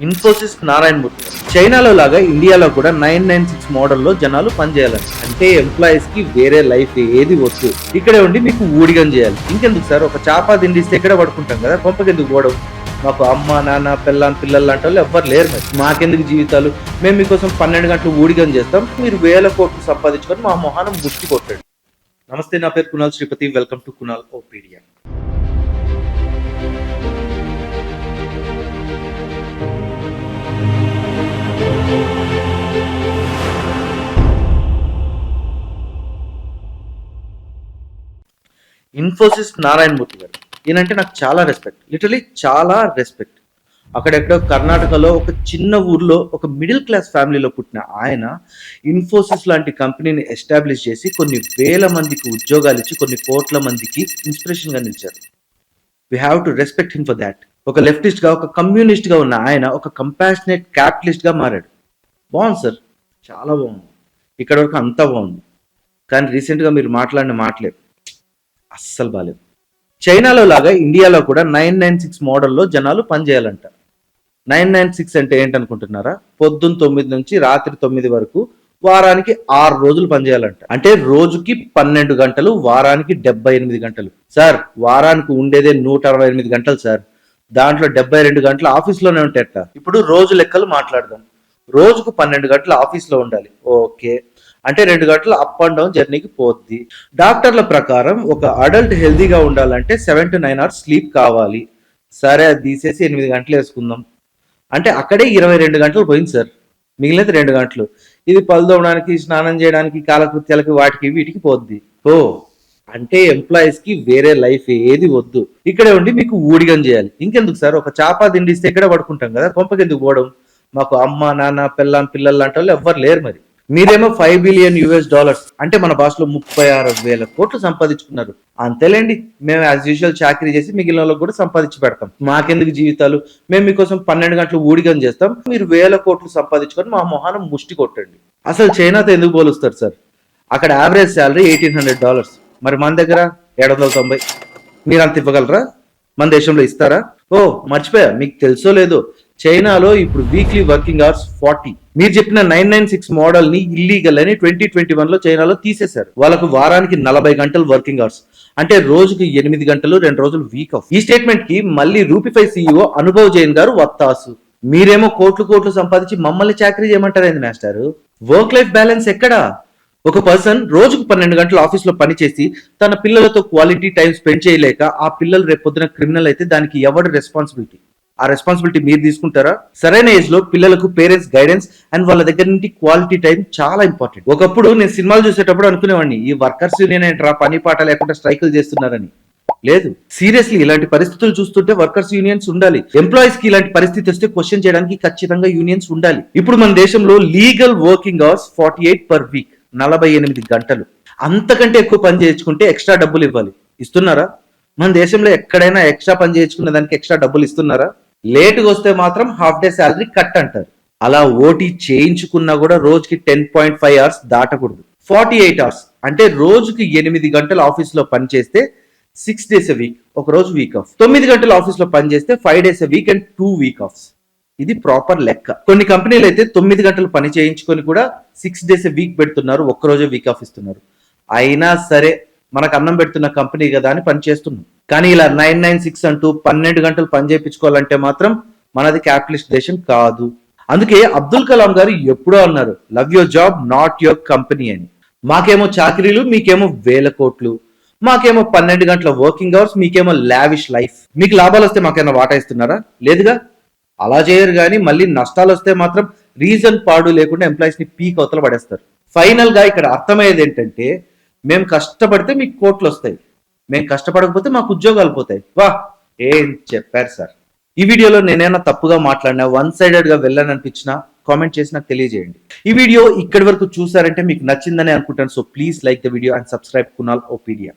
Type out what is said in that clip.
ఇన్ఫోసిస్ నారాయణమూర్తి గారు. చైనాలో లాగా ఇండియాలో కూడా 996 మోడల్లో జనాలు పనిచేయాలని, అంటే ఎంప్లాయీస్ కి వేరే లైఫ్ ఏది వద్దు, ఇక్కడే ఉండి మీకు ఊడిగం చేయాలి. ఇంకెందుకు సార్, ఒక చాపా తిండిస్తే ఇక్కడే పడుకుంటాం కదా, కొంపకెందుకు పోవడం? మాకు అమ్మ నాన్న పిల్లలు లాంటి వాళ్ళు ఎవ్వరు లేరు. మరి మాకెందుకు జీవితాలు? మేము మీకోసం 12 గంటలు ఊడిగం చేస్తాం, మీరు వేల కోట్లు సంపాదించుకొని మా మొహానం ముష్టి కొట్టాడు. నమస్తే, నా పేరు Kunal Sripathi. Welcome to Kunalopedia. Infosys Narayana Murthy గారు, ఈయనంటే నాకు చాలా రెస్పెక్ట్, లిటరలీ చాలా రెస్పెక్ట్. అక్కడెక్కడో కర్ణాటకలో ఒక చిన్న ఊర్లో ఒక మిడిల్ క్లాస్ ఫ్యామిలీలో పుట్టిన ఆయన ఇన్ఫోసిస్ లాంటి కంపెనీని ఎస్టాబ్లిష్ చేసి కొన్ని వేల మందికి ఉద్యోగాలు ఇచ్చి కొన్ని కోట్ల మందికి ఇన్స్పిరేషన్ గా నిలిచారు. We have to respect him for that. ఒక లెఫ్టిస్ట్ గా, ఒక కమ్యూనిస్ట్ గా ఉన్న ఆయన ఒక కంపాషనేట్ క్యాపిటలిస్ట్ గా మారాడు. బాగుంది సార్, చాలా బాగుంది. ఇక్కడ వరకు అంతా బాగుంది. కానీ రీసెంట్ గా మీరు మాట్లాడిన మాటలే అస్సలు బాలేదు. చైనాలో లాగా ఇండియాలో కూడా 996 మోడల్లో జనాలు పనిచేయాలంట. 996 అంటే ఏంటనుకుంటున్నారా? పొద్దున్న 9 నుంచి రాత్రి 9 వరకు వారానికి 6 రోజులు పనిచేయాలంట. అంటే రోజుకి 12 గంటలు, వారానికి 78 గంటలు. సార్, వారానికి ఉండేదే 168 గంటలు సార్. దాంట్లో 72 గంటలు ఆఫీస్లోనే ఉంటాయట. ఇప్పుడు రోజు లెక్కలు మాట్లాడదాం. రోజుకు 12 గంటలు ఆఫీస్లో ఉండాలి. ఓకే, అంటే 2 గంటలు అప్ అండ్ డౌన్ జర్నీకి పోద్ది. డాక్టర్ల ప్రకారం ఒక అడల్ట్ హెల్దీగా ఉండాలంటే 7 to 9 అవర్స్ స్లీప్ కావాలి. సరే, అది తీసేసి 8 గంటలు వేసుకుందాం. అంటే అక్కడే 22 గంటలు పోయింది సార్. మిగిలినది 2 గంటలు. ఇది పళ్ళు తోమడానికి, స్నానం చేయడానికి, కాలకృత్యాలకి, వాటికి వీటికి పోద్ది. ఓ, అంటే ఎంప్లాయీస్ కి వేరే లైఫ్ ఏది వద్దు, ఇక్కడే ఉండి మీకు ఊడిగం చేయాలి. ఇంకెందుకు సార్, ఒక చాపా తిండిస్తే ఇక్కడే పడుకుంటాం కదా, కొంపకెందుకు పోవడం? మాకు అమ్మ నాన్న పిల్లలు లాంటి వాళ్ళు ఎవ్వరు లేరు. మరి మీరేమో $5 బిలియన్ అంటే మన భాషలో 36,000 కోట్లు సంపాదించుకున్నారు. అంతేలేండి, మేము యాజ్ యూజువల్ చాకరీ చేసి మిగిలిన వాళ్ళకి కూడా సంపాదించి పెడతాం. మాకెందుకు జీవితాలు? మేము మీకోసం 12 గంటలు ఊడిగం చేస్తాం, మీరు వేల కోట్లు సంపాదించుకొని మా మొహానం ముష్టి కొట్టండి. అసలు చైనాతో ఎందుకు పోలుస్తారు సార్? అక్కడ యావరేజ్ శాలరీ $1,800. మరి మన దగ్గర 790. మీరు అంత ఇవ్వగలరా? మన దేశంలో ఇస్తారా? ఓ, మర్చిపోయా, మీకు తెలుసో లేదో, చైనాలో ఇప్పుడు వీక్లీ వర్కింగ్ అవర్స్ 40. మీరు చెప్పిన 996 మోడల్ ని ఇల్లీగల్ అని 2021 లో చైనాలో తీసేశారు. వాళ్ళకు వారానికి 40 గంటలు వర్కింగ్ అవర్స్, అంటే రోజుకి 8 గంటలు, 2 రోజులు వీక్ ఆఫ్. ఈ స్టేట్మెంట్ కి మళ్ళీ రూపీఫై సీఈఓ అనుభవ్ జైన్ గారు వత్తాసు. మీరేమో కోట్లు సంపాదించి మమ్మల్ని చాకరీ చేయమంటారేంది మాస్టారు? వర్క్ లైఫ్ బ్యాలెన్స్ ఎక్కడా? ఒక పర్సన్ రోజుకు 12 గంటలు ఆఫీస్ లో పనిచేసి తన పిల్లలతో క్వాలిటీ టైం స్పెండ్ చేయలేక ఆ పిల్లలు రేపొద్దున క్రిమినల్ అయితే దానికి ఎవరు రెస్పాన్సిబిలిటీ? ఆ రెస్పాన్సిబిలిటీ మీరు తీసుకుంటారా? సరైన ఏజ్ లో పిల్లలకు పేరెంట్స్ గైడెన్స్ అండ్ వాళ్ళ దగ్గర నుండి క్వాలిటీ టైం చాలా ఇంపార్టెంట్. ఒకప్పుడు నేను సినిమాలు చూసేటప్పుడు అనుకునేవాడిని, ఈ వర్కర్స్ యూనియన్ ఏంట్రా పని పాట లేకుండా స్ట్రైకులు చేస్తున్నారని. లేదు, సీరియస్లీ ఇలాంటి పరిస్థితులు చూస్తుంటే వర్కర్స్ యూనియన్స్ ఉండాలి. ఎంప్లాయీస్ కి ఇలాంటి పరిస్థితి వస్తే క్వశ్చన్ చేయడానికి ఖచ్చితంగా యూనియన్స్ ఉండాలి. ఇప్పుడు మన దేశంలో legal working hours 48 per week, 48 గంటలు. అంతకంటే ఎక్కువ పని చేయించుకుంటే ఎక్స్ట్రా డబ్బులు ఇవ్వాలి. ఇస్తున్నారా? మన దేశంలో ఎక్కడైనా ఎక్స్ట్రా పని చేయించుకునే దానికి ఎక్స్ట్రా డబ్బులు ఇస్తున్నారా? లేటుగా వస్తే మాత్రం హాఫ్ డే శాలరీ కట్ అంటారు. అలా ఓటీ చేయించుకున్నా కూడా రోజుకి 10.5 అవర్స్ దాటకూడదు. 48 అవర్స్ అంటే రోజుకి 8 గంటలు ఆఫీస్ లో పని చేస్తే 6 days a week, ఒక రోజు వీక్ ఆఫ్. 9 గంటలు ఆఫీస్ లో పని చేస్తే 5 days a week and 2 week offs. ఇది ప్రాపర్ లెక్క. కొన్ని కంపెనీలు అయితే 9 గంటలు పని చేయించుకొని కూడా 6 days a week పెడుతున్నారు, ఒక్కరోజే వీక్ ఆఫ్ ఇస్తున్నారు. అయినా సరే మనకు అన్నం పెడుతున్న కంపెనీ కదా అని పని చేస్తున్నాం. కానీ ఇలా 996 అంటూ 12 గంటలు పని చేయించుకోవాలంటే మాత్రం మనది క్యాపిటలిస్ట్ దేశం కాదు. అందుకే అబ్దుల్ కలాం గారు ఎప్పుడో అన్నారు, love your job not your company అని. మాకేమో చాకరీలు, మీకేమో వేల కోట్లు. మాకేమో 12 గంటల వర్కింగ్ అవర్స్, మీకేమో లావిష్ లైఫ్. మీకు లాభాలు వస్తే మాకేమైనా వాటా ఇస్తున్నారా? లేదుగా. అలా చేయరు. కానీ మళ్ళీ నష్టాలు వస్తే మాత్రం రీజన్ పాడు లేకుండా ఎంప్లాయీస్ ని పీక్ అవతల పడేస్తారు. ఫైనల్ గా ఇక్కడ అర్థమయ్యేది ఏంటంటే, మేము కష్టపడితే మీకు కోట్లు వస్తాయి, మేము కష్టపడకపోతే మాకు ఉద్యోగాలు పోతాయి. వా, ఏం చెప్పారు సార్. ఈ వీడియోలో నేనైనా తప్పుగా మాట్లాడినా, వన్ సైడెడ్ గా వెళ్ళాననిపించినా కామెంట్ చేసి నాకు తెలియజేయండి. ఈ వీడియో ఇక్కడి వరకు చూసారంటే మీకు నచ్చిందని అనుకుంటాను. So please like the video and subscribe Kunal ఓపీడియా.